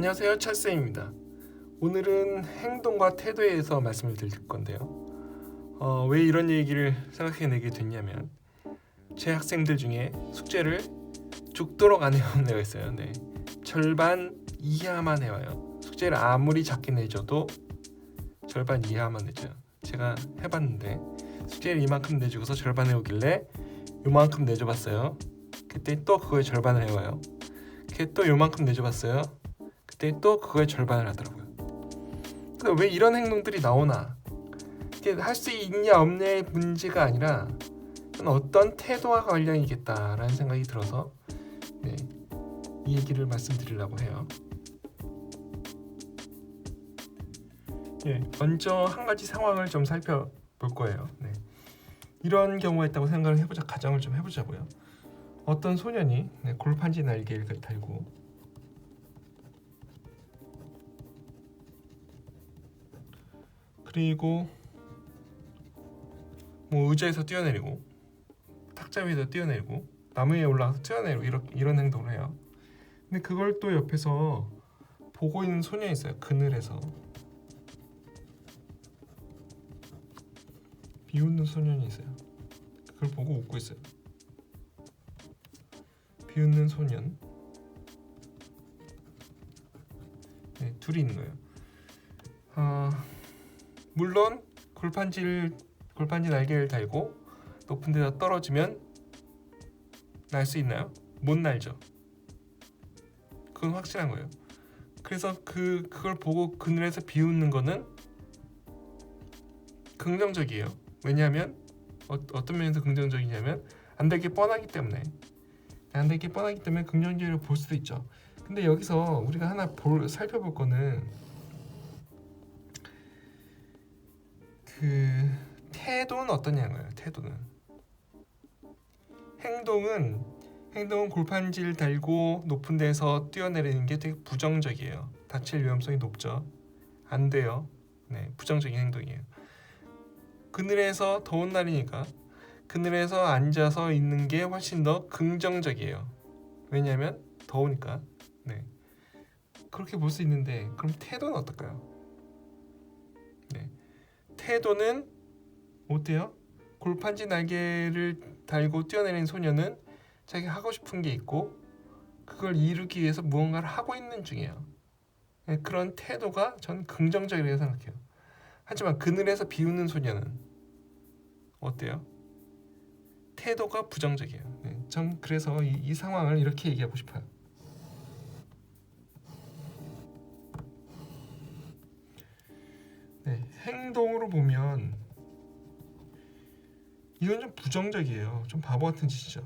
안녕하세요, 찰쌤입니다. 오늘은 행동과 태도에 대해서 말씀을 드릴 건데요. 왜 이런 얘기를 생각해내게 됐냐면 제 학생들 중에 숙제를 죽도록 안 해온 애가 있어요. 네. 절반 이하만 해와요. 숙제를 아무리 작게 내줘도 절반 이하만 내줘요. 제가 해봤는데 숙제를 이만큼 내주고서 절반 해오길래 요만큼 내줘봤어요. 그때 또 그거의 절반을 해와요. 그때 또 요만큼 내줘봤어요. 그때 또 그거의 절반을 하더라고요. 그래서 왜 이런 행동들이 나오나? 이게 할 수 있냐 없냐의 문제가 아니라 어떤 태도와 관련이겠다라는 생각이 들어서 이 얘기를 말씀드리려고 해요. 먼저 한 가지 상황을 좀 살펴볼 거예요. 이런 경우가 있다고 생각을 해보자, 가정을 좀 해보자고요. 어떤 소년이 골판지 날개를 달고 그리고 의자에서 뛰어내리고 탁자 위에서 뛰어내리고 나무 위에 올라가서 뛰어내리고 이런 행동을 해요. 근데 그걸 또 옆에서 보고 있는 소년이 있어요. 그늘에서 비웃는 소년이 있어요. 그걸 보고 웃고 있어요. 비웃는 소년. 둘이 있는 거예요. 물론 골판지 날개를 달고 높은 데다 떨어지면 날 수 있나요? 못 날죠. 그건 확실한 거예요. 그래서 그걸 보고 그늘에서 비웃는 거는 긍정적이에요. 왜냐하면 어떤 면에서 긍정적이냐면 안 될 게 뻔하기 때문에 긍정적으로 볼 수도 있죠. 근데 여기서 우리가 하나 살펴볼 거는 그 태도는 어떠냐는 거예요. 행동은 골판지를 달고 높은 데서 뛰어내리는 게 되게 부정적이에요. 다칠 위험성이 높죠. 안 돼요. 부정적인 행동이에요. 그늘에서 더운 날이니까 그늘에서 앉아서 있는 게 훨씬 더 긍정적이에요. 왜냐하면 더우니까. 그렇게 볼 수 있는데 그럼 태도는 어떨까요? 태도는 어때요? 골판지 날개를 달고 뛰어내린 소녀는 자기가 하고 싶은 게 있고 그걸 이루기 위해서 무언가를 하고 있는 중이에요. 그런 태도가 전 긍정적이라고 생각해요. 하지만 그늘에서 비웃는 소녀는 어때요? 태도가 부정적이에요. 전 그래서 이 상황을 이렇게 얘기하고 싶어요. 행동으로 보면 이건 좀 부정적이에요. 좀 바보 같은 짓이죠.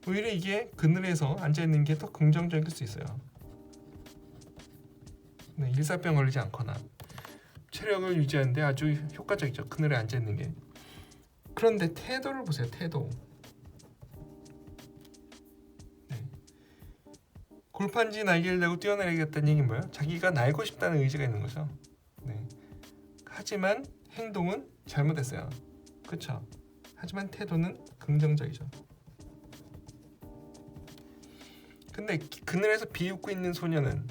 오히려 이게 그늘에서 앉아있는 게 더 긍정적일 수 있어요. 일사병 걸리지 않거나 체력을 유지하는데 아주 효과적이죠. 그늘에 앉아있는 게. 그런데 태도를 보세요. 태도. 골판지 날개를 달고 뛰어내리겠다는 얘기는 뭐예요? 자기가 날고 싶다는 의지가 있는 거죠. 하지만 행동은 잘못했어요. 그렇죠? 하지만 태도는 긍정적이죠. 근데 그늘에서 비웃고 있는 소녀는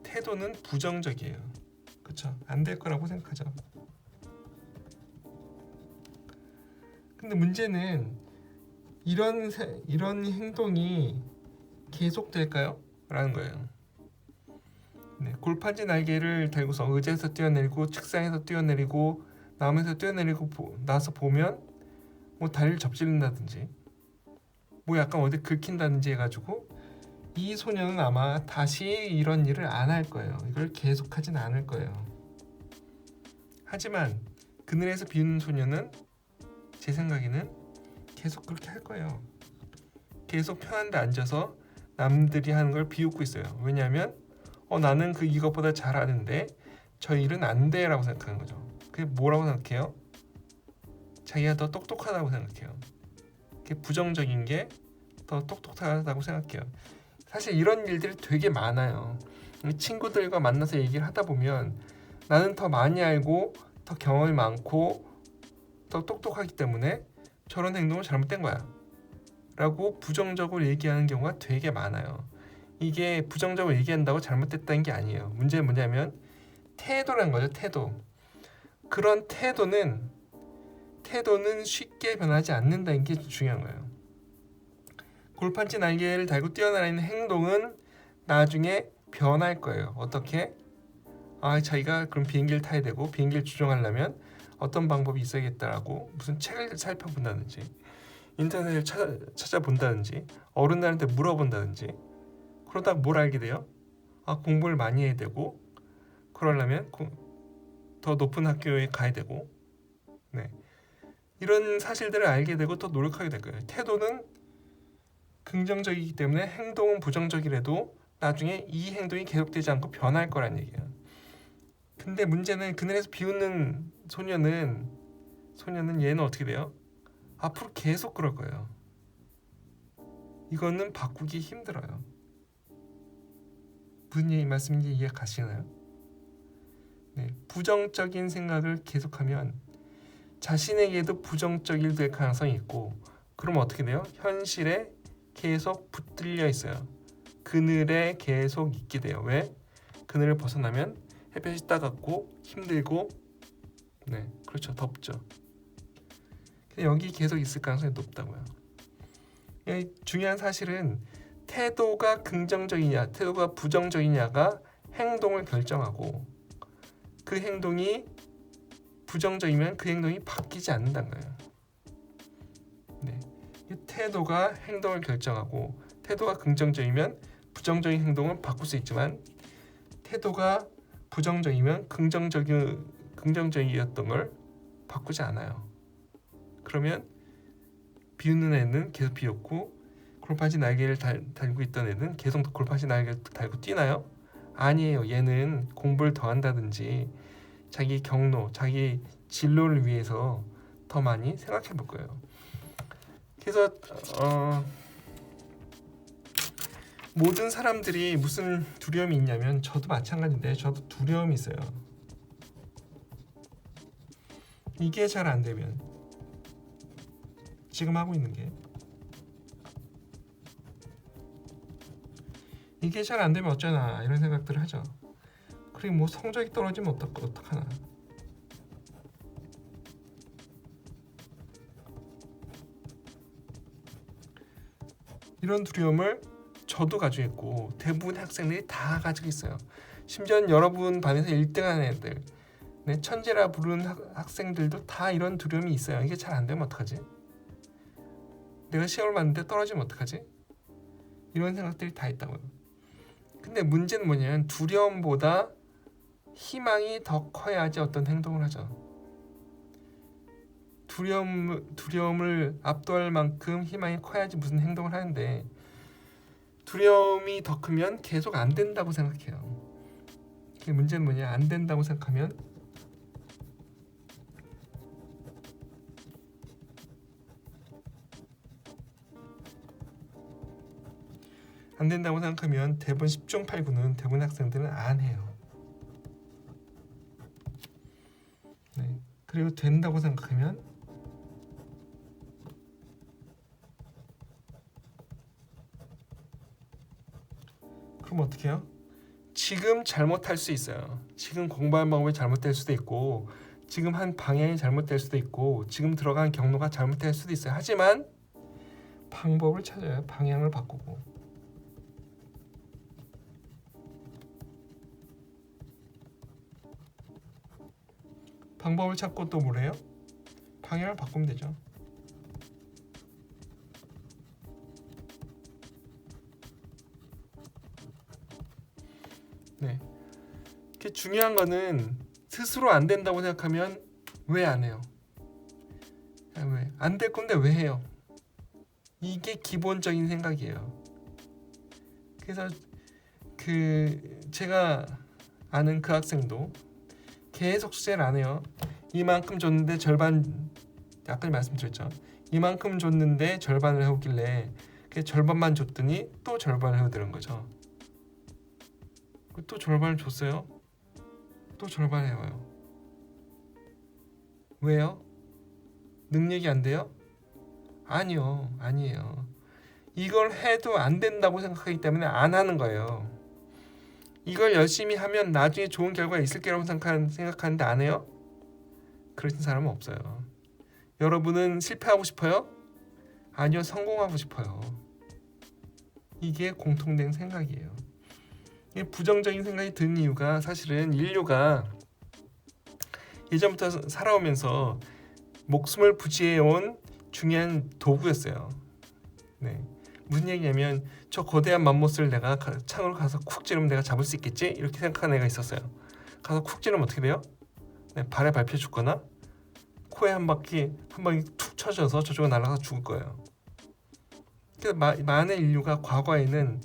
태도는 부정적이에요. 그렇죠? 안 될 거라고 생각하죠. 근데 문제는 이런 행동이 계속될까요? 라는 거예요. 골판지 날개를 달고서 의자에서 뛰어내리고 책상에서 뛰어내리고 나무에서 뛰어내리고 나서 보면 다리를 접질른다든지 약간 어디 긁힌다든지 해가지고 이 소녀는 아마 다시 이런 일을 안 할 거예요. 이걸 계속하진 않을 거예요. 하지만 그늘에서 비웃는 소녀는 제 생각에는 계속 그렇게 할 거예요. 계속 편한 데 앉아서 남들이 하는 걸 비웃고 있어요. 왜냐하면 나는 이것보다 잘하는데 저 일은 안 돼 라고 생각하는 거죠. 그게 뭐라고 생각해요? 자기가 더 똑똑하다고 생각해요. 그게 부정적인 게 더 똑똑하다고 생각해요. 사실 이런 일들이 되게 많아요. 친구들과 만나서 얘기를 하다 보면 나는 더 많이 알고 더 경험이 많고 더 똑똑하기 때문에 저런 행동은 잘못된 거야. 라고 부정적으로 얘기하는 경우가 되게 많아요. 이게 부정적으로 얘기한다고 잘못됐다는 게 아니에요. 문제는 뭐냐면 태도라는 거죠. 태도. 그런 태도는 쉽게 변하지 않는다는 게 중요한 거예요. 골판치 날개를 달고 뛰어나르는 행동은 나중에 변할 거예요. 어떻게? 자기가 그럼 비행기를 타야 되고 비행기를 조종하려면 어떤 방법이 있어야겠다라고 무슨 책을 살펴본다든지 인터넷을 찾아본다든지 어른들한테 물어본다든지 그러다가 뭘 알게 돼요? 공부를 많이 해야 되고 그러려면 더 높은 학교에 가야 되고 네. 이런 사실들을 알게 되고 더 노력하게 될 거예요. 태도는 긍정적이기 때문에 행동은 부정적이라도 나중에 이 행동이 계속되지 않고 변할 거란 얘기예요. 근데 문제는 그늘에서 비웃는 소년은 얘는 어떻게 돼요? 앞으로 계속 그럴 거예요. 이거는 바꾸기 힘들어요. 무슨 말씀인지 이해 가시나요? 네, 부정적인 생각을 계속하면 자신에게도 부정적일 될 가능성이 있고 그럼 어떻게 돼요? 현실에 계속 붙들려 있어요. 그늘에 계속 있게 돼요. 왜? 그늘을 벗어나면 햇볕이 따갑고 힘들고 네, 그렇죠. 덥죠. 여기 계속 있을 가능성이 높다고요. 중요한 사실은 태도가 긍정적이냐 태도가 부정적이냐가 행동을 결정하고 그 행동이 부정적이면 그 행동이 바뀌지 않는다는 거예요. 네. 이 태도가 행동을 결정하고 태도가 긍정적이면 부정적인 행동은 바꿀 수 있지만 태도가 부정적이면 긍정적이었던 걸 바꾸지 않아요. 그러면 비웃는 애는 계속 비웃고 골판치 날개를 달고 있던 애는 계속 골판치 날개를 달고 뛰나요? 아니에요. 얘는 공부를 더 한다든지 자기 경로, 자기 진로를 위해서 더 많이 생각해 볼 거예요. 그래서 모든 사람들이 무슨 두려움이 있냐면 저도 마찬가지인데 저도 두려움이 있어요. 이게 잘 안 되면 지금 하고 있는 게 이게 잘 안 되면 어쩌나 이런 생각들을 하죠. 그리고 뭐 성적이 떨어지면 어떡하나. 이런 두려움을 저도 가지고 있고 대부분 학생들이 다 가지고 있어요. 심지어 여러분 반에서 1등하는 애들, 네, 천재라 부르는 학생들도 다 이런 두려움이 있어요. 이게 잘 안 되면 어떡하지? 내가 시험을 봤는데 떨어지면 어떡하지? 이런 생각들이 다 있다고요. 근데 문제는 뭐냐면 두려움보다 희망이 더 커야지 어떤 행동을 하죠. 두려움을 압도할 만큼 희망이 커야지 무슨 행동을 하는데 두려움이 더 크면 계속 안 된다고 생각해요. 문제는 뭐냐? 안 된다고 생각하면 대부분 10중 8구는 대부분 학생들은 안 해요. 네. 그리고 된다고 생각하면 그럼 어떻게 해요? 지금 잘못할 수 있어요. 지금 공부한 방법이 잘못될 수도 있고 지금 한 방향이 잘못될 수도 있고 지금 들어간 경로가 잘못될 수도 있어요. 하지만 방법을 찾아요. 방향을 바꾸고. 방법을 찾고 또 뭐래요? 방향을 바꾸면 되죠. 네. 중요한 거는 스스로 안 된다고 생각하면 왜 안 해요? 왜? 안 될 건데 왜 해요? 이게 기본적인 생각이에요. 그래서 제가 아는 그 학생도 계속 숙제를 안 해요. 이만큼 줬는데 절반, 아까 말씀드렸죠. 이만큼 줬는데 절반을 해오길래 절반만 줬더니 또 절반을 해오더는 거죠. 또 절반을 줬어요. 또 절반 해와요. 왜요? 능력이 안 돼요? 아니에요. 이걸 해도 안 된다고 생각하기 때문에 안 하는 거예요. 이걸 열심히 하면 나중에 좋은 결과가 있을 거라고 생각하는데 안 해요? 그런 사람은 없어요. 여러분은 실패하고 싶어요? 아니요, 성공하고 싶어요. 이게 공통된 생각이에요. 이 부정적인 생각이 드는 이유가 사실은 인류가 예전부터 살아오면서 목숨을 부지해온 중요한 도구였어요. 네. 무슨 얘기냐면 저 거대한 맘못을 내가 창으로 가서 쿡 찌르면 내가 잡을 수 있겠지? 이렇게 생각하는 애가 있었어요. 가서 쿡 찌르면 어떻게 돼요? 네, 발에 밟혀 죽거나 코에 한 방이 툭 쳐져서 저쪽으로 날아가서 죽을 거예요. 그래서 많은 인류가 과거에는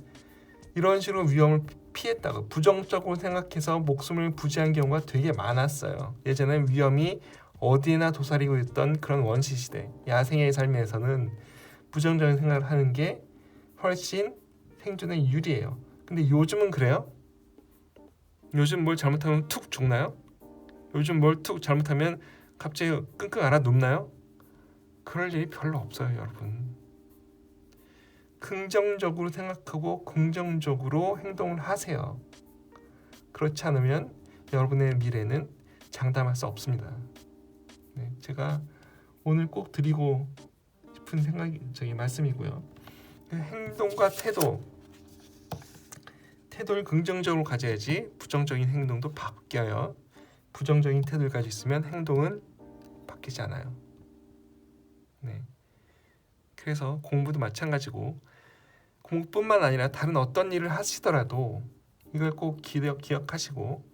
이런 식으로 위험을 피했다고 부정적으로 생각해서 목숨을 부지한 경우가 되게 많았어요. 예전엔 위험이 어디에나 도사리고 있던 그런 원시 시대, 야생의 삶에서는 부정적인 생각을 하는 게 훨씬 생존에 유리해요. 근데 요즘은 그래요? 요즘 뭘 잘못하면 툭 죽나요? 요즘 뭘 툭 잘못하면 갑자기 끙끙 앓아 눕나요? 그럴 일이 별로 없어요, 여러분. 긍정적으로 생각하고 긍정적으로 행동을 하세요. 그렇지 않으면 여러분의 미래는 장담할 수 없습니다. 네, 제가 오늘 꼭 드리고 싶은 말씀이고요. 행동과 태도를 긍정적으로 가져야지 부정적인 행동도 바뀌어요. 부정적인 태도를 가지고 있으면 행동은 바뀌지 않아요. 네. 그래서 공부도 마찬가지고 공부뿐만 아니라 다른 어떤 일을 하시더라도 이걸 꼭 기억하시고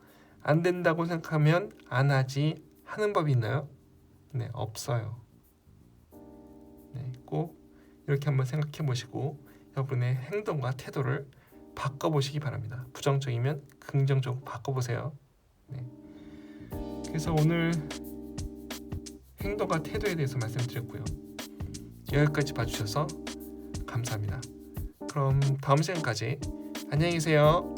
안 된다고 생각하면 안 하지 하는 법이 있나요? 네, 없어요. 네, 꼭 이렇게 한번 생각해 보시고 여러분의 행동과 태도를 바꿔보시기 바랍니다. 부정적이면 긍정적으로 바꿔보세요. 네. 그래서 오늘 행동과 태도에 대해서 말씀드렸고요. 여기까지 봐주셔서 감사합니다. 그럼 다음 시간까지 안녕히 계세요.